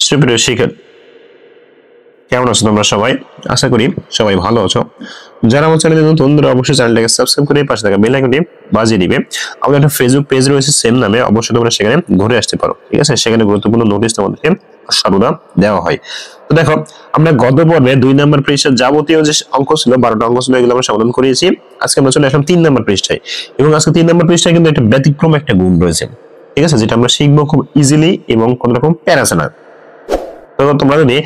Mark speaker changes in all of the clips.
Speaker 1: সুপ্রিয় শিক্ষার্থী, কেমন আছো তোমরা সবাই? আশা করি সবাই ভালো আছো। যারা আমার চ্যানেলে নতুন তারা অবশ্যই চ্যানেলটাকে সাবস্ক্রাইব করে পাশে থাকা বেল আইকনটি বাজিয়ে দিবে। আমাদের একটা ফেসবুক পেজ রয়েছে সেম নামে, অবশ্যই তোমরা সেখানে ঘুরে আসতে পারো। ঠিক আছে, সেখানে গুরুত্বপূর্ণ নোটিশ তোমাদেরকে সর্বদা দেওয়া হয়। তো দেখো, আমরা গত পর্বে 2 নম্বর পৃষ্ঠার যাবতীয় যে অঙ্ক ছিল, 12টা অঙ্ক ছিল, এগুলো আমরা সমাধান করিয়েছি। আজকে আমরা চলে আসলাম 3 নম্বর পৃষ্ঠায়, এবং আজকে 3 নম্বর পৃষ্ঠায় কিন্তু একটা ব্যতিক্রম একটা গুণ রয়েছে। ঠিক আছে, যেটা আমরা শিখবো খুব ইজিলি এবং কোন রকম প্যারা আছে না। তো তোমরা যদি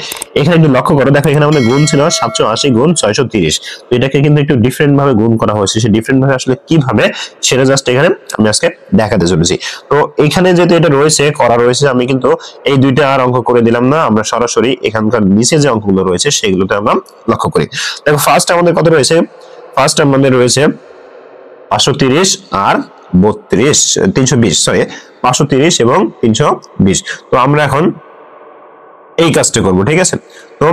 Speaker 1: এখানে একটু লক্ষ্য করো, দেখো এখানে আমাদের গুণ ছিল 780 গুণ 630। তো এটাকে কিন্তু একটু ডিফারেন্ট ভাবে গুণ করা হয়েছে। সেই ডিফারেন্ট ভাবে আসলে কিভাবে সেটা জাস্ট এখানে আমি আজকে দেখাতে চলেছি। তো এখানে যেহেতু এটা রয়েছে করা রয়েছে, আমি কিন্তু এই দুইটা আর অঙ্ক করে দিলাম না, আমরা সরাসরি এখানকার নিচে যে অঙ্কগুলো রয়েছে সেগুলোতে আমরা লক্ষ্য করি। দেখো ফার্স্ট আমাদের কত রয়েছে? ফার্স্ট আমাদের রয়েছে 530 আর 320, সরি 530 এবং 320। তো আমরা এখন এই কাজটা করব। ঠিক আছে, তো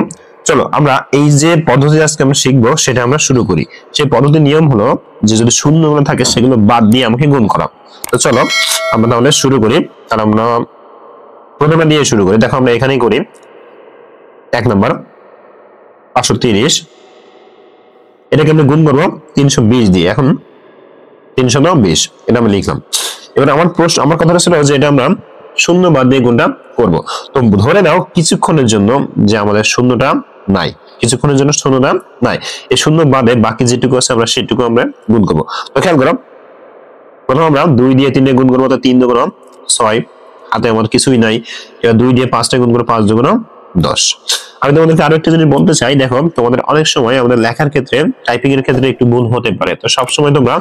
Speaker 1: চলো আমরা এই যে পদ্ধতি আজকে আমরা শিখবো সেটা আমরা শুরু করি। সেই পদ্ধতির নিয়ম হলো যে যদি শূন্যগুলো থাকে সেগুলো বাদ দিয়ে আমাকে গুণ করা। তো চলো আমরা তাহলে শুরু করি। তাহলে আমরা প্রথমে দিয়ে শুরু করি। দেখো আমরা এখানেই করি। 1 নম্বর 530, এটাকে আমরা গুণ করবো 320 দিয়ে। এখন 320 এটা আমি লিখলাম। এবার আমার কথা ছিল যে এটা আমরা শূন্য বাদ দিয়ে গুণটা করব। তো ধরে নাও কিছুক্ষণের জন্য যে আমাদের শূন্যটা নাই, কিছুক্ষণের জন্য শূন্যটা নাই, এই শূন্য বাদে বাকি যেটুকু আছে আমরা সেটুকু আমরা গুণ করবো। তো খেয়াল করো, প্রথম আমরা 2 দিয়ে 3 গুণ করবো, তো 3 2 6, হাতে আমার কিছুই নাই। এবার 2 দিয়ে 5টা গুণ করবো, 5 2 10। আমি তোমাদেরকে আরো একটা জিনিস বলতে চাই। দেখো তোমাদের অনেক সময় আমাদের লেখার ক্ষেত্রে, টাইপিং এর ক্ষেত্রে একটু ভুল হতে পারে। তো সবসময় তোমরা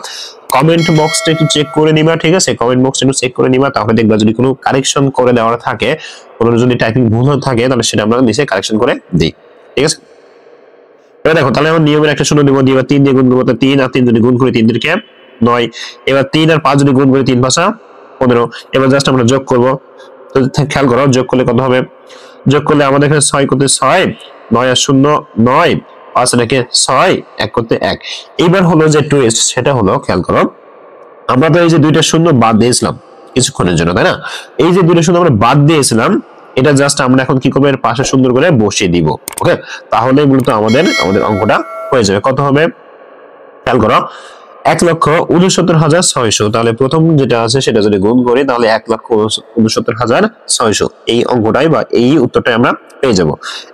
Speaker 1: কমেন্ট বক্সটা একটু চেক করে নিবা। ঠিক আছে, কমেন্ট বক্সটা একটু চেক করে নিবা, তাহলে দেখবা যদি কোনো কারেকশন করে দেওয়া থাকে, কোনো যদি টাইপিং ভুল হয়ে থাকে, তাহলে সেটা আমরা নিচে কারেকশন করে দিই। ঠিক আছে, এবার দেখো তাহলে আমরা নিয়মের একটা শূন্য দিব, দিয়ে 3 দিয়ে গুণ করবো, তো 3 আর 3 যদি গুণ করি 3 3 9। এবার 3 আর 5 যদি গুণ করি 3 5 15। এবার জাস্ট আমরা যোগ করব। তো খেয়াল করো যোগ করলে কত হবে? যোগ করলে আমাদের এখানে 6 করতে 6, 9 আর 0 9, 5 রেখে 6, 1 করতে 1। এইবার হলো যে টুইস্ট, সেটা হলো খেয়াল করো, আমরা তো এই যে দুইটা শূন্য বাদ দিয়েছিলাম কিছুক্ষণের জন্য, তাই না? এই যে দুইটা শূন্য আমরা বাদ দিয়েছিলাম, এটা জাস্ট আমরা এখন কি করবো, এর পাশে সুন্দর করে বসিয়ে দিব। ওকে, তাহলে মূলত আমাদের অঙ্কটা হয়ে যাবে। কত হবে খেয়াল করো, 1,69,600। তাহলে প্রথম যেটা আছে সেটা যদি গুণ করি তাহলে 1,69,600, এই অঙ্কটাই বা এই উত্তরটাই আমরা পেয়ে যাব।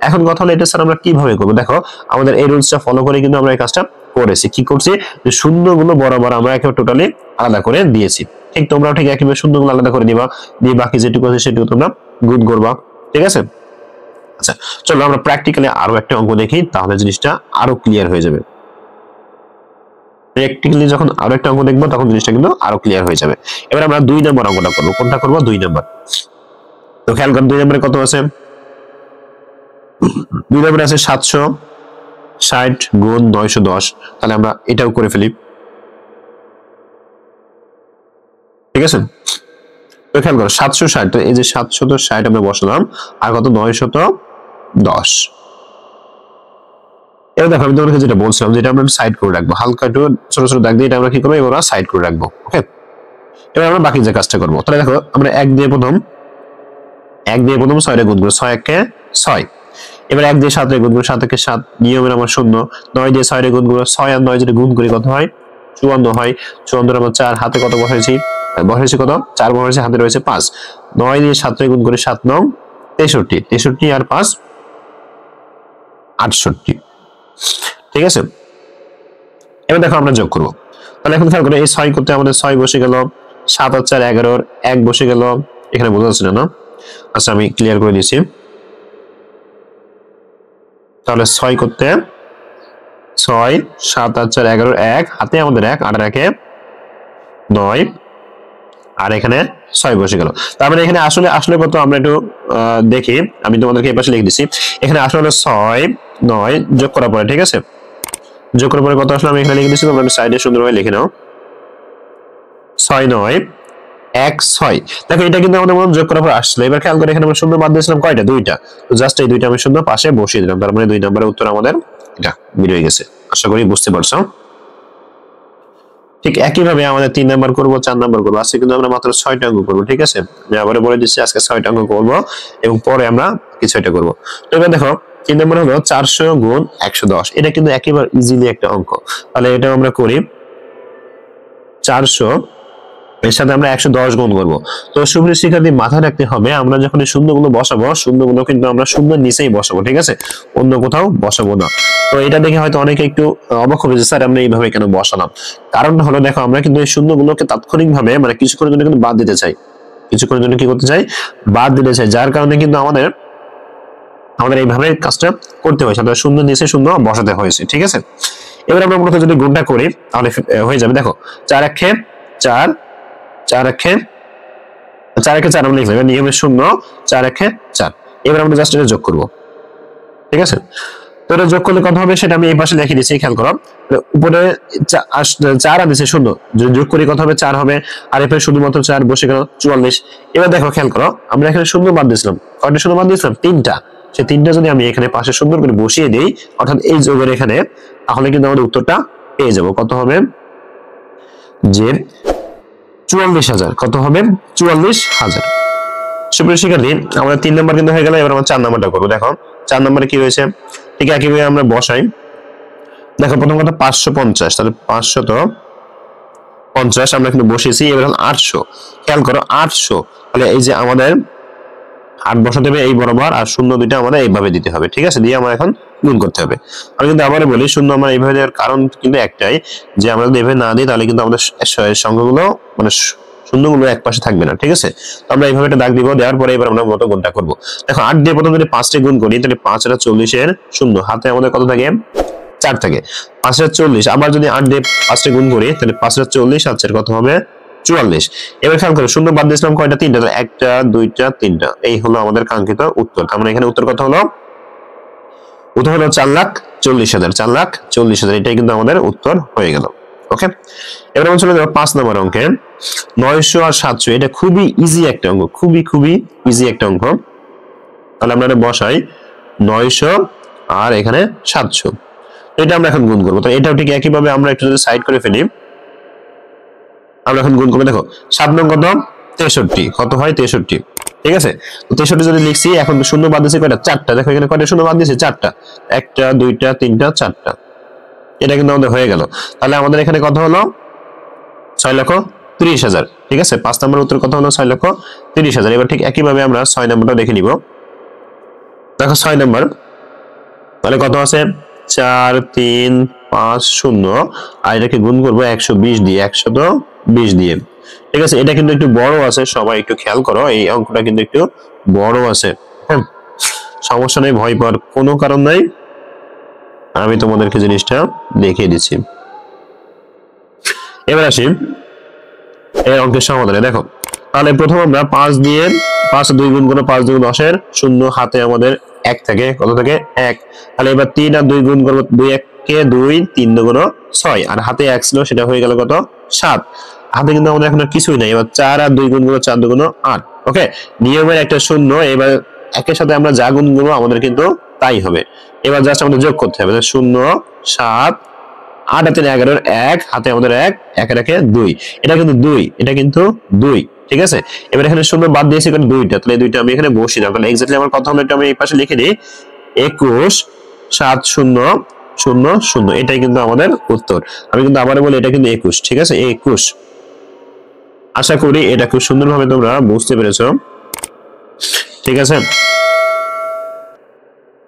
Speaker 1: এখন কথা হলো এটা স্যার আমরা কিভাবে করবো? দেখো আমাদের এই রুলসটা ফলো করে কিন্তু আমরা এই কাজটা করেছি। কি করছি, যে শূন্যগুলো বরাবর আমরা একেবারে টোটালি আলাদা করে দিয়েছি। ঠিক তোমরাও ঠিক একইভাবে শূন্যগুলো আলাদা করে দিবা, দিয়ে বাকি যেটুকু আছে সেটুকু তোমরা গুণ করবা। ঠিক আছে, আচ্ছা চলো আমরা প্র্যাকটিক্যালি আরো একটা অঙ্ক দেখি, তাহলে জিনিসটা আরো ক্লিয়ার হয়ে যাবে। প্র্যাকটিক্যালি যখন আরো একটা অঙ্ক দেখবো তখন জিনিসটা কিন্তু আরো ক্লিয়ার হয়ে যাবে। এবার আমরা 2 নম্বর অঙ্কটা করবো। কোনটা করবো? 2 নম্বর। তো খেয়াল করো 2 নম্বরে কত আছে? 2 নম্বরে আছে 760 গুণ 910। তাহলে আমরা এটাও করে ফেলি। ঠিক আছে, তো খেয়াল করো 760, তো এই যে 760 আমরা বসালাম, আর কত 910। এবার দেখো আমি তোমাকে যেটা বলছিলাম, যেটা আমরা সাইড করে রাখবো, হালকা একটু ছোট ছোট দাগ দিয়ে এটা আমরা কি করবো, এবার সাইড করে রাখবো। ওকে, এবার আমরা বাকি যে কাজটা করবো। তাহলে দেখো আমরা 1 দিয়ে প্রথম 6 রে গুণ করবো, 6 1 6। এবার 1 দিয়ে 7 রে গুণ করবো, 7 1 7, নিয়মের আমার 0। 9 দিয়ে 6 রে গুণ করবো, 6 আর 9 যদি গুণ করি কত হয়? 54 হয়। 54 আমার 4, হাতে কত বসাইছি কত? 4 বসাইছি, হাতে রয়েছে 5। 9 দিয়ে 7 রে গুণ করি, 7 9 63, 63 আর 5 68। ঠিক আছে, এবার দেখো আমরা যোগ করবো। তাহলে এখন খেয়াল করো, এই 6 করতে আমাদের 6 বসে গেল, 7 আর 4 11, 1 বসে গেল। এখানে বোঝা যাচ্ছে না? আচ্ছা আমি ক্লিয়ার করে দিচ্ছি। তাহলে 6 করতে 6, 7 আর 4 11, 1 হাতে আমাদের 1, 8 আর 1 9, আর এখানে 6 বসে গেল। তার মানে এখানে আসলে কত আমরা একটু দেখি। আমি তোমাদেরকে এই পাশে লিখে দিচ্ছি। এখানে আসলে 6 9 যোগ করার পরে, ঠিক আছে, যোগ করার পরে কত আসলে আমি এখানে লিখে দিচ্ছি, তোমরা সাইডে সুন্দরভাবে লিখে নাও। 6 9 1 6। দেখো এটা কিন্তু আমাদের মনে যোগ করার পর আসলে। এবার খেয়াল করে এখানে আমরা শূন্য বাদ দিয়েছিলাম কয়টা? 2টা। তো জাস্ট এই 2টা আমি শূন্য পাশে বসিয়ে দিলাম। তার মানে 2 নম্বরের উত্তর আমাদের এটা বেরিয়ে গেছে। আশা করি বুঝতে পারছো। ঠিক একইভাবে আমাদের 3 নাম্বার করব, 4 নাম্বার করব। আজকে কিন্তু আমরা মাত্র 6টা অঙ্ক করব। ঠিক আছে, আমি আবারো বলে দিচ্ছি আজকে 6টা অঙ্ক করব এবং পরে আমরা কিছু একটা করবো। তো এবার দেখো 3 নম্বর হলো 400 গুণ 110, এটা কিন্তু একেবারে ইজিলি একটা অঙ্ক। তাহলে এটা আমরা করি 400 এর সাথে আমরা 110 গুণ করবো। তো সুপ্রিয় শিক্ষার্থী মাথায় রাখতে হবে আমরা যখন এই শূন্যগুলো বসাবো, শূন্যগুলো কিন্তু আমরা শূন্যের নিচেই বসাবো, ঠিক আছে, অন্য কোথাও বসাবো না। তো এটা দেখে হয়তো অনেকে একটু অবাক হবে যে স্যার আমরা এইভাবে কেন বসালাম। কারণটা হলো দেখো আমরা কিন্তু এই শূন্যগুলোকে তাৎক্ষণিকভাবে মানে কিছুক্ষণের জন্য কিন্তু বাদ দিতে চাই, কিছুক্ষণের জন্য কি করতে চাই, বাদ দিতে চাই, যার কারণে কিন্তু আমাদের এইভাবে কাজটা করতে হয়েছে, আমাদের শূন্য নিচে শূন্য বসাতে হয়েছে, ঠিক আছে। এবার আমরা মূলত যদি গুণটা করি তাহলে হয়ে যাবে, দেখো 4 একে 4, 4 একে 4 আমরা লিখলাম, এবার নিয়মে 0, 4 একে 4। এবার আমরা জাস্ট এটা যোগ করব, ঠিক আছে। তো এটা যোগ করলে কত হবে সেটা আমি এই পাশে লিখে দিচ্ছি, খেয়াল করো। উপরে 4 আর নিচে 0, যদি যোগ করি কত হবে, 4 হবে, আর এরপরে শুধুমাত্র 4 বসে গেল 44। এবার দেখো খেয়াল করো, আমরা এখানে শূন্য বাদ দিয়েছিলাম, কয়টা শূন্য বাদ দিয়েছিলাম, 3টা। সেই 3টা যদি আমি এখানে পাশে সুন্দর করে বসিয়ে দিই, অর্থাৎ এই যোগের এখানে, তাহলে কিন্তু আমাদের উত্তরটা পেয়ে যাব। কত হবে, যে 44,000, কত হবে 44,000। সুপ্রিয় শিক্ষার্থী আমাদের 3 নাম্বার কিন্তু হয়ে গেল। এবার আমরা 4 নাম্বারটা করবো। দেখো 4 নাম্বারে কি হয়েছে, ঠিক একইভাবে আমরা বসাই। দেখো প্রথম কথা 550, তাহলে 550 আমরা কিন্তু বসিয়েছি। এবার 800, খেয়াল করো 800, তাহলে এই যে আমাদের 8 বসাতে হবে এই বরাবর, আর শূন্য দুইটা আমাদের এইভাবে দিতে হবে, ঠিক আছে, দিয়ে আমরা এখন গুণ করতে হবে। আমি কিন্তু আবারও বলি শূন্য আমরা এইভাবে দেওয়ার কারণ কিন্তু একটাই, যে আমরা যদি এইভাবে না দিই তাহলে কিন্তু আমাদের সংখ্যাগুলো মানে শূন্যগুলো এক পাশে থাকবে না, ঠিক আছে। তো আমরা এইভাবে একটা দাগ দিব, দেওয়ার পরে এবার আমরা মতো গুণটা করব। দেখো 8 দিয়ে প্রথম যদি 5 গুণ করি তাহলে 5 আর 40 এর শূন্য, হাতে আমাদের কত থাকে, 4 থাকে, 5 আর 40। আবার যদি 8 দিয়ে 5 গুণ করি তাহলে 5 আর 40 আর 4 কত হবে, 44। এবার খেয়াল করো শূন্য বাদ দিয়েছিলাম কয়টা, 3টা, তাহলে 1টা 2টা 3টা, এই হলো আমাদের কাঙ্ক্ষিত উত্তর। তার মানে এখানে উত্তর কত হলো, উত্তর হলো 4,40,000, 4,40,000, এটাই কিন্তু আমাদের উত্তর হয়ে গেল। ওকে, এবার আমরা চলে যাব 5 নম্বর অঙ্কে, 900 আর 700। এটা খুবই ইজি একটা অঙ্ক, খুবই ইজি একটা অঙ্ক। তাহলে আমরা এটা বসাই 900 আর এখানে 700, এটা আমরা এখন গুণ করবো। তো এটাও ঠিক একইভাবে আমরা একটু যদি সাইড করে ফেলি, আমরা এখন গুণ করবো। দেখো 7 নং কত, 63, কত হয় 63, ঠিক আছে। তো 63 যদি লিখছি, এখন শূন্য বাদ দিয়েছি কয়টা, 4টা। দেখো এখানে কয়টা শূন্য বাদ দিয়েছি, 4টা, 1টা 2টা 3টা 4টা, এটা কিন্তু আমাদের হয়ে গেল। তাহলে আমাদের এখানে কত হলো, 6,30,000, ঠিক আছে। 5 নম্বর উত্তর কত হলো, 6,30,000। এবার ঠিক একইভাবে আমরা 6 নম্বরটা দেখে নিব। দেখো 6 নম্বর, তাহলে কত আছে, 4 3 5 0, আর এটাকে গুণ করবো 120 দিয়ে, 120 দিয়ে, ঠিক আছে। এটা কিন্তু একটু বড় আছে, সবাই একটু খেয়াল করো, এই অঙ্কটা কিন্তু একটু বড় আছে, হ্যাঁ, সমস্যা নেই, ভয় পাওয়ার কোনো কারণ নাই, আমি তোমাদেরকে জিনিসটা দেখিয়ে দিচ্ছি। এবার আসি এই অঙ্কের সমাধানে। দেখো তাহলে প্রথম আমরা 5 দিয়ে 5 2 গুণ করবো, 5 2 10, শূন্য, হাতে আমাদের 1 থাকে, কত থাকে 1। তাহলে এবার 3 আর 2 গুণ করবো, 2 1 2, 3 2 6, আর হাতে 1 ছিল, সেটা হয়ে গেল কত, 7। হাতে কিন্তু আমাদের এখন কিছুই নাই। এবার 4 আর 2 গুণ করবো, 4 2 8, ওকে, নিয়মের একটা শূন্য, এবার একের সাথে আমরা যা গুণ করবো আমাদের কিন্তু তাই হবে। এবার জাস্ট আমাদের যোগ করতে হবে, 0 7 8 আর 3 11, 1 হাতে আমাদের 1 1 আর 1 2, এটা কিন্তু 2, এটা কিন্তু 2, ঠিক আছে। এবার এখানে শূন্য বাদ দিয়েছি কারণ 2টা, তাহলে 2টা আমি এখানে বসিয়ে দাও, তাহলে এক্স্যাক্টলি আমার কথা হলো, এটা আমি এই পাশে লিখে দিই 21 7 0 0 0, এটাই কিন্তু আমাদের উত্তর। আমি কিন্তু আবারও বলি এটা কিন্তু 21, ঠিক আছে, 21। আশা করি এটা খুব সুন্দরভাবে তোমরা বুঝতে পেরেছো, ঠিক আছে।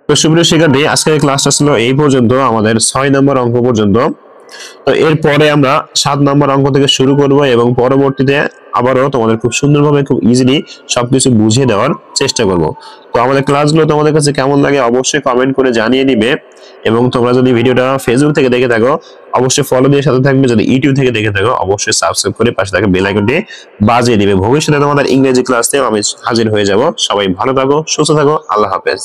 Speaker 1: তো সুপ্রিয় শিক্ষার্থী আজকের ক্লাসটা ছিল এই পর্যন্ত, আমাদের 6 নম্বর অঙ্ক পর্যন্ত। তো এরপরে আমরা 7 নম্বর অঙ্ক থেকে শুরু করব এবং পরবর্তীতে আবারও তোমাদের খুব সুন্দরভাবে খুব ইজিলি সবকিছু বুঝিয়ে দেওয়ার চেষ্টা করব। তো আমাদের ক্লাসগুলো তোমাদের কাছে কেমন লাগে অবশ্যই কমেন্ট করে জানিয়ে দিবে, এবং তোমরা যদি ভিডিওটা ফেসবুক থেকে দেখে থাকো অবশ্যই ফলো দিয়ে সাথে থাকবে, যদি ইউটিউব থেকে দেখে থাকো অবশ্যই সাবস্ক্রাইব করে পাশে থাকা বেল আইকনটি বাজিয়ে দিবে। ভবিষ্যতে তোমাদের ইংরেজি ক্লাসেও আমি হাজির হয়ে যাব। সবাই ভালো থাকো, সুস্থ থাকো, আল্লাহ হাফেজ।